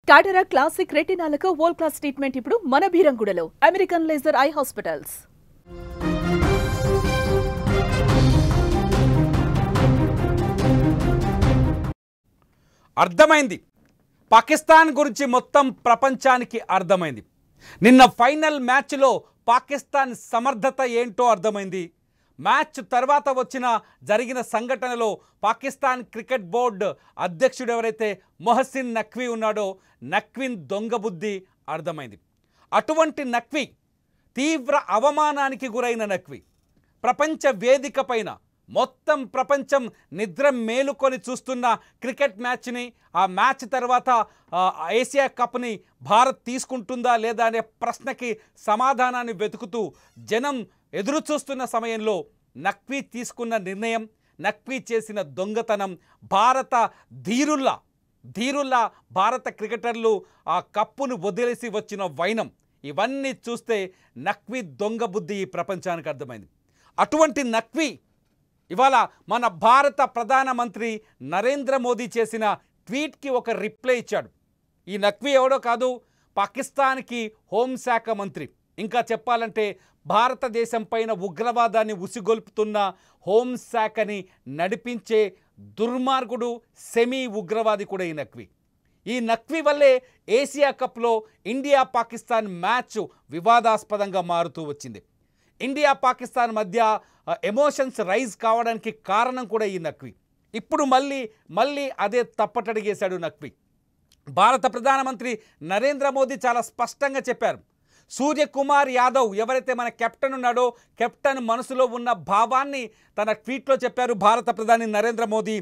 టాటరా classic రెటినాలకు world class treatment ఇప్పుడు మన బీరంగూడలో American laser eye hospitals. అర్థమైంది. పాకిస్తాన్ గురించి మొత్తం ప్రపంచానికి అర్థమైంది. నిన్న ఫైనల్ మ్యాచ్లో పాకిస్తాన్ సమర్థత ఏంటో అర్థమైంది. మ్యాచ్ తర్వాత జరిగిన సంఘటనలో పాకిస్తాన్ క్రికెట్ బోర్డు అధ్యక్షుడు ఎవరైతే మొహసిన్ నఖ్వీ ఉన్నాడో నఖ్వీన్ దొంగ బుద్ధి అర్థమైంది. అటువంటి నఖ్వీ, తీవ్ర అవమానానికి గురైన నఖ్వీ ప్రపంచ వేదిక పైన మొత్తం ప్రపంచం నిద్ర మేలుకొని చూస్తున్న క్రికెట్ మ్యాచ్ని, ఆ మ్యాచ్ తర్వాత ఏషియా కప్ని భారత్ తీసుకుంటుందా లేదా అనే ప్రశ్నకి సమాధానాన్ని వెతుకుతూ జనం ఎదురు చూస్తున్న సమయంలో నఖ్వీ తీసుకున్న నిర్ణయం, నఖ్వీ చేసిన దొంగతనం, భారత ధీరుల్లా భారత క్రికెటర్లు ఆ కప్పును వదిలేసి వచ్చిన వైనం, ఇవన్నీ చూస్తే నఖ్వీ దొంగ బుద్ధి ఈ ప్రపంచానికి అర్థమైంది. అటువంటి నఖ్వీ ఇవాళ మన భారత ప్రధానమంత్రి నరేంద్ర మోదీ చేసిన ట్వీట్కి ఒక రిప్లై ఇచ్చాడు. ఈ నఖ్వీ ఎవడో కాదు, పాకిస్తాన్కి హోంశాఖ మంత్రి. ఇంకా చెప్పాలంటే భారతదేశం పైన ఉగ్రవాదాన్ని ఉసిగొల్పుతున్న హోంశాఖని నడిపించే దుర్మార్గుడు, సెమీ ఉగ్రవాది కూడా ఈ నఖ్వీ. ఈ నఖ్వీ వల్లే ఏషియా కప్లో ఇండియా పాకిస్తాన్ మ్యాచ్ వివాదాస్పదంగా మారుతూ వచ్చింది. ఇండియా పాకిస్తాన్ మధ్య ఎమోషన్స్ రైజ్ కావడానికి కారణం కూడా ఈ నఖ్వీ. ఇప్పుడు మళ్ళీ అదే తప్పటడిగేశాడు నఖ్వీ. భారత ప్రధానమంత్రి నరేంద్ర మోదీ చాలా స్పష్టంగా చెప్పారు, సూర్యకుమార్ యాదవ్ ఎవరైతే మన కెప్టెన్ ఉన్నాడో, కెప్టెన్ మనసులో ఉన్న భావాన్ని తన ట్వీట్లో చెప్పారు భారత ప్రధాని Narendra Modi.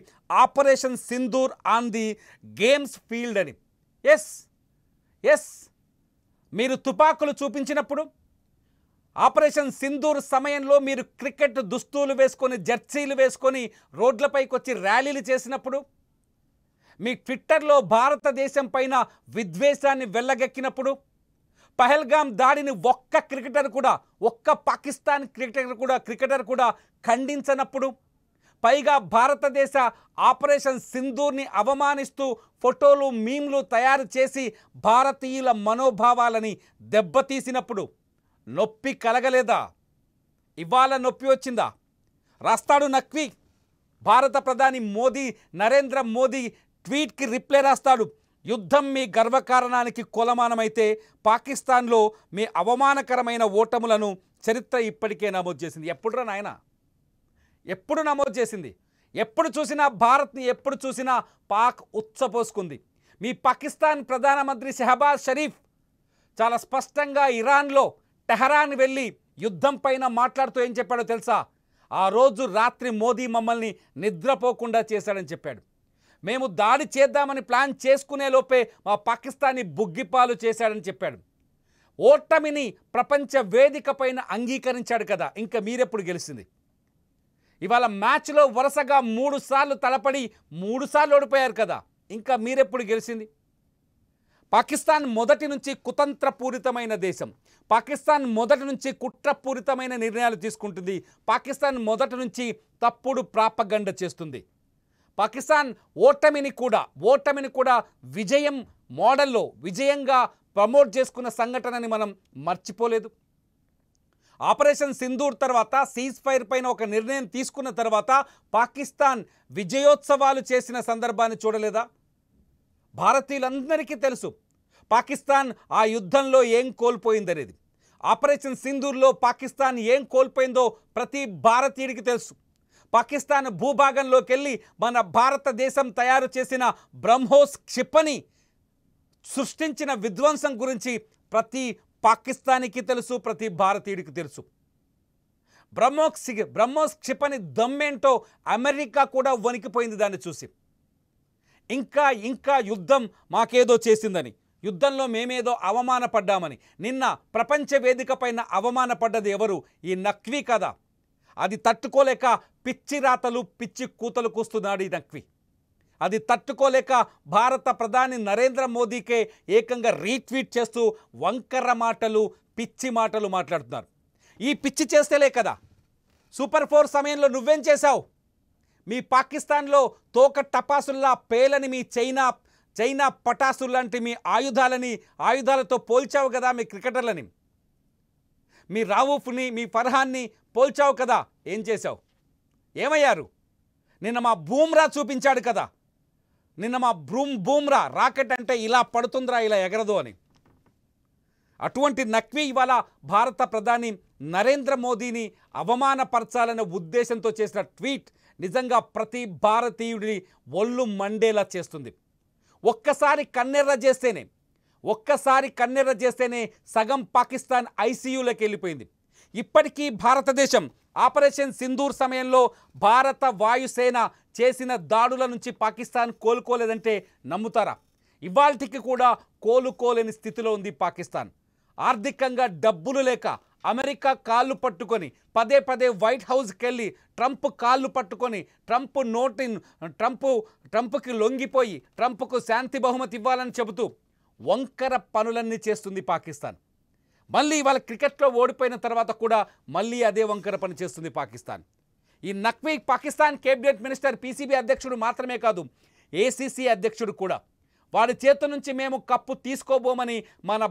Operation Sindoor on the games field అని. ఎస్ మీరు తుపాకులు చూపించినప్పుడు, ఆపరేషన్ సింధూర్ సమయంలో మీరు క్రికెట్ దుస్తులు వేసుకొని, జెర్సీలు వేసుకొని రోడ్లపైకి వచ్చి ర్యాలీలు చేసినప్పుడు, మీ ట్విట్టర్లో భారతదేశం పైన విద్వేషాన్ని వెళ్ళగక్కినప్పుడు, పహల్గామ్ దాడిని ఒక్క పాకిస్తాన్ క్రికెటర్ కూడా ఖండించనప్పుడు, పైగా భారతదేశ ఆపరేషన్ సింధూర్ని అవమానిస్తూ ఫోటోలు, మీమ్లు తయారు చేసి భారతీయుల మనోభావాలని దెబ్బతీసినప్పుడు నొప్పి కలగలేదా? ఇవాళ నొప్పి వచ్చిందా? రాస్తాడు నఖ్వీ. భారత ప్రధాని నరేంద్ర మోదీ ట్వీట్కి రిప్లై రాస్తాడు, యుద్ధం మీ గర్వకారణానికి కొలమానమైతే పాకిస్తాన్లో మీ అవమానకరమైన ఓటములను చరిత్ర ఇప్పటికే నమోదు చేసింది. ఎప్పుడురా నాయన? ఎప్పుడు నమోదు చేసింది? ఎప్పుడు చూసినా భారత్ని, ఎప్పుడు చూసినా పాక్ ఉచ్చపోసుకుంది. మీ పాకిస్తాన్ ప్రధానమంత్రి షహబాజ్ షరీఫ్ చాలా స్పష్టంగా ఇరాన్లో టెహరాన్ వెళ్ళి యుద్ధం పైన మాట్లాడుతూ ఏం చెప్పాడో తెలుసా? ఆ రోజు రాత్రి మోదీ మమ్మల్ని నిద్రపోకుండా చేశాడని చెప్పాడు. మేము దాడి చేద్దామని ప్లాన్ చేసుకునే లోపే మా పాకిస్తాన్ని బుగ్గిపాలు చేశాడని చెప్పాడు. ఓటమిని ప్రపంచ వేదిక పైన అంగీకరించాడు కదా, ఇంకా మీరెప్పుడు గెలిచింది? ఇవాళ మ్యాచ్లో వరుసగా 3 సార్లు తలపడి 3 సార్లు ఓడిపోయారు కదా, ఇంకా మీరెప్పుడు గెలిచింది? పాకిస్తాన్ మొదటి నుంచి కుతంత్రపూరితమైన దేశం. పాకిస్తాన్ మొదటి నుంచి కుట్రపూరితమైన నిర్ణయాలు తీసుకుంటుంది. పాకిస్తాన్ మొదటి నుంచి తప్పుడు ప్రాపగండ చేస్తుంది. పాకిస్తాన్ ఓటమిని కూడా విజయం మోడల్లో విజయంగా ప్రమోట్ చేసుకున్న సంఘటనని మనం మర్చిపోలేదు. ఆపరేషన్ సింధూర్ తర్వాత సీజ్ ఫైర్ పైన ఒక నిర్ణయం తీసుకున్న తర్వాత పాకిస్తాన్ విజయోత్సవాలు చేసిన సందర్భాన్ని చూడలేదా? భారతీయులందరికీ తెలుసు పాకిస్తాన్ ఆ యుద్ధంలో ఏం కోల్పోయిందనేది. ఆపరేషన్ సింధూర్లో పాకిస్తాన్ ఏం కోల్పోయిందో ప్రతి భారతీయుడికి తెలుసు. పాకిస్తాన్ భూభాగంలోకి వెళ్ళి మన భారతదేశం తయారు చేసిన బ్రహ్మోస్ క్షిపణి సృష్టించిన విధ్వంసం గురించి ప్రతి పాకిస్తానీకి తెలుసు, ప్రతి భారతీయుడికి తెలుసు. బ్రహ్మోస్ క్షిపణి దమ్మేంటో అమెరికా కూడా వణికిపోయింది దాన్ని చూసి. ఇంకా యుద్ధం మాకేదో చేసిందని, యుద్ధంలో మేమేదో అవమానపడ్డామని. నిన్న ప్రపంచ వేదిక పైన అవమానపడ్డది ఎవరు? ఈ నఖ్వీ కదా. అది తట్టుకోలేక పిచ్చి రాతలు, పిచ్చి కూతలు కూస్తున్నాడు ఈ నఖ్వీ. అది తట్టుకోలేక భారత ప్రధాని నరేంద్ర మోదీకే ఏకంగా రీట్వీట్ చేస్తూ వంకర మాటలు, పిచ్చి మాటలు మాట్లాడుతున్నారు. ఈ పిచ్చి చేస్తేలే కదా సూపర్ 4 సమయంలో నువ్వేం చేశావు? మీ పాకిస్తాన్లో తోక టపాసుల్లా పేలని మీ చైనా పటాసులు లాంటి మీ ఆయుధాలతో పోల్చావు కదా మీ క్రికెటర్లని. మీ రావూఫ్ని, మీ ఫర్హాన్ని పోల్చావు కదా, ఏం చేశావు? ఏమయ్యారు? నిన్న మా బూమ్రా చూపించాడు కదా, నిన్న మా బూమ్రా రాకెట్ అంటే ఇలా పడుతుందిరా, ఇలా ఎగరదు అని. అటువంటి నక్వీ ఇవాళ భారత ప్రధాని నరేంద్ర మోదీని అవమానపరచాలనే ఉద్దేశంతో చేసిన ట్వీట్ నిజంగా ప్రతి భారతీయుడిని ఒళ్ళు మండేలా చేస్తుంది. ఒక్కసారి కన్నెర్ర చేస్తేనే సగం పాకిస్తాన్ ఐసీయూలోకి వెళ్ళిపోయింది. ఇప్పటికీ భారతదేశం ఆపరేషన్ సింధూర్ సమయంలో భారత వాయుసేన చేసిన దాడుల నుంచి పాకిస్తాన్ కోలుకోలేదంటే నమ్ముతారా? ఇవాల్టికి కూడా కోలుకోలేని స్థితిలో ఉంది పాకిస్తాన్. ఆర్థికంగా డబ్బులు లేక అమెరికా కాళ్ళు పట్టుకొని పదే వైట్ హౌస్కి వెళ్ళి ట్రంప్ కాళ్ళు పట్టుకొని ట్రంప్కి లొంగిపోయి ట్రంప్కు శాంతి బహుమతి ఇవ్వాలని చెబుతూ వంకర పనులన్నీ చేస్తుంది పాకిస్తాన్. మళ్ళీ ఇవాళ క్రికెట్లో ఓడిపోయిన తర్వాత కూడా మళ్ళీ అదే వంకర పని చేస్తుంది పాకిస్తాన్. ఈ Naqvi Pakistan cabinet minister, PCB అధ్యక్షుడు మాత్రమే కాదు, ఏసీసీ అధ్యక్షుడు కూడా. వాడి చేతి నుంచి మేము కప్పు తీసుకోబోమని మన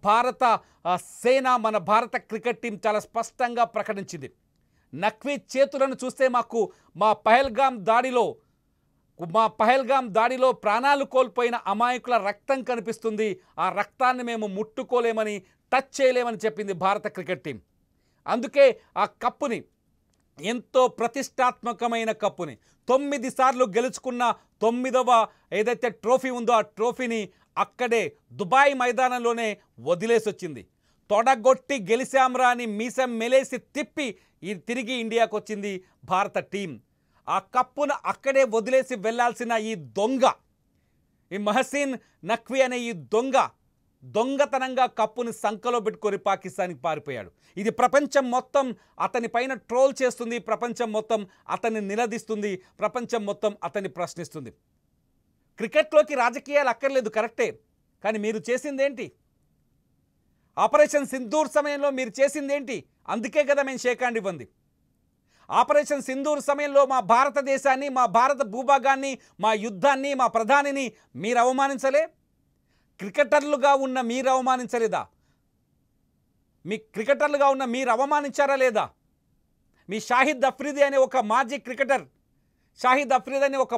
భారత క్రికెట్ టీం చాలా స్పష్టంగా ప్రకటించింది. నక్వీ చేతులను చూస్తే మాకు మా పహల్గామ్ దాడిలో ప్రాణాలు కోల్పోయిన అమాయకుల రక్తం కనిపిస్తుంది. ఆ రక్తాన్ని మేము ముట్టుకోలేమని, టచ్ చేయలేమని చెప్పింది భారత క్రికెట్ టీం. అందుకే ఆ కప్పుని, ఎంతో ప్రతిష్టాత్మకమైన కప్పుని 9 సార్లు గెలుచుకున్న 9వ ఏదైతే ట్రోఫీ ఉందో ఆ ట్రోఫీని అక్కడే దుబాయ్ మైదానంలోనే వదిలేసి వచ్చింది. తొడగొట్టి గెలిచాంరా అని మీసం మెలేసి తిప్పి తిరిగి ఇండియాకు వచ్చింది భారత టీం. ఆ కప్పును అక్కడే వదిలేసి వెళ్లాల్సిన ఈ మహసిన్ నక్వీ అనే ఈ దొంగతనంగా కప్పుని సంకలో పెట్టుకొని పాకిస్తాన్కి పారిపోయాడు. ఇది ప్రపంచం మొత్తం అతని పైన ట్రోల్ చేస్తుంది, ప్రపంచం మొత్తం అతన్ని నిలదీస్తుంది, ప్రపంచం మొత్తం అతన్ని ప్రశ్నిస్తుంది. క్రికెట్లోకి రాజకీయాలు అక్కర్లేదు, కరెక్టే, కానీ మీరు చేసిందేంటి? ఆపరేషన్ సింధూర్ సమయంలో మీరు చేసిందేంటి? అందుకే కదా మేము షేక్ హ్యాండ్ ఇవ్వండి. ఆపరేషన్ సింధూర్ సమయంలో మా భారతదేశాన్ని, మా భారత భూభాగాన్ని, మా యుద్ధాన్ని, మా ప్రధానిని మీరు అవమానించలే? క్రికెటర్లుగా ఉన్న మీరు అవమానించలేదా? మీరు అవమానించారా లేదా? మీ షాహిద్ అఫ్రిది అనే ఒక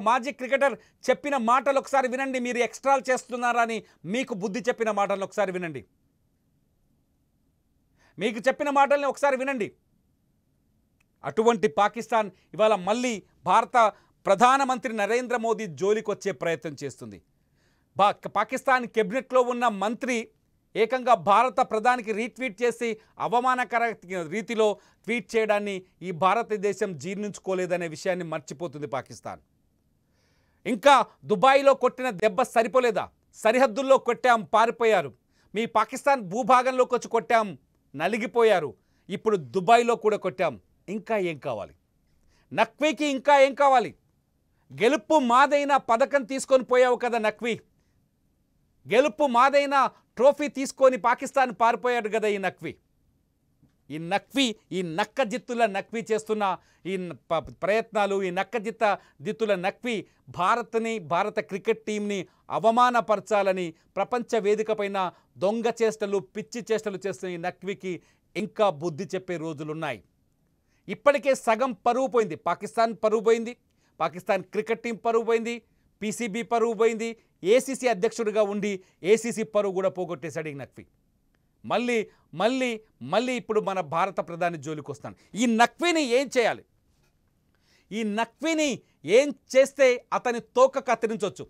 మాజీ క్రికెటర్ చెప్పిన మాటలు ఒకసారి వినండి. మీరు ఎక్స్ట్రాలు చేస్తున్నారా అని మీకు బుద్ధి చెప్పిన మాటలను ఒకసారి వినండి. మీకు చెప్పిన మాటల్ని ఒకసారి వినండి. అటువంటి పాకిస్తాన్ ఇవాళ మళ్ళీ భారత ప్రధానమంత్రి నరేంద్ర మోదీ జోలికి వచ్చే ప్రయత్నం చేస్తుంది. పాకిస్తాన్ కేబినెట్లో ఉన్న మంత్రి ఏకంగా భారత ప్రధానికి రీట్వీట్ చేసి అవమానకర రీతిలో ట్వీట్ చేయడాన్ని ఈ భారతదేశం జీర్ణించుకోలేదనే విషయాన్ని మర్చిపోతుంది పాకిస్తాన్. ఇంకా దుబాయ్లో కొట్టిన దెబ్బ సరిపోలేదా? సరిహద్దుల్లో కొట్టాం, పారిపోయారు. మీ పాకిస్తాన్ భూభాగంలోకి వచ్చి కొట్టాం, నలిగిపోయారు. ఇప్పుడు దుబాయ్లో కూడా కొట్టాం. ఇంకా ఏం కావాలి? నక్వీకి ఇంకా ఏం కావాలి? గెలుపు మాదైన పథకం తీసుకొని పోయావు కదా నక్వీ. గెలుపు మాదైన ట్రోఫీ తీసుకొని పాకిస్తాన్ పారిపోయాడు కదా ఈ నక్కజిత్తుల నక్వీ చేస్తున్న ఈ ప్రయత్నాలు, ఈ నక్కజిత్తుల నక్వీ భారత క్రికెట్ టీంని అవమానపరచాలని ప్రపంచ వేదికపైన దొంగ చేష్టలు, పిచ్చి చేష్టలు చేస్తున్న ఈ నక్వీకి ఇంకా బుద్ధి చెప్పే రోజులున్నాయి. ఇప్పటికే సగం పరువు పోయింది. పాకిస్తాన్ పరువు పోయింది, పాకిస్తాన్ క్రికెట్ టీం పరువు పోయింది, పీసీబీ పరువు పోయింది, ఏసీసీ అధ్యక్షుడిగా ఉండి ఏసీసీ పరువు కూడా పోగొట్టేశాడు ఈ నక్వీ. మళ్ళీ ఇప్పుడు మన భారత ప్రధాని జోలికి వస్తాను. ఈ నక్వీని ఏం చేయాలి? ఈ నక్వీని ఏం చేస్తే అతని తోక కత్తిరించవచ్చు?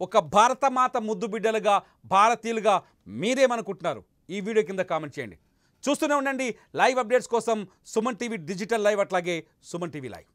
ఒక భారతమాత ముద్దు బిడ్డలుగా, భారతీయులుగా మీరేమనుకుంటున్నారు? ఈ వీడియో కింద కామెంట్ చేయండి. చూస్తూనే ఉండండి లైవ్ అప్డేట్స్ కోసం సుమన్ టీవీ డిజిటల్ లైవ్, అట్లాగే సుమన్ టీవీ లైవ్.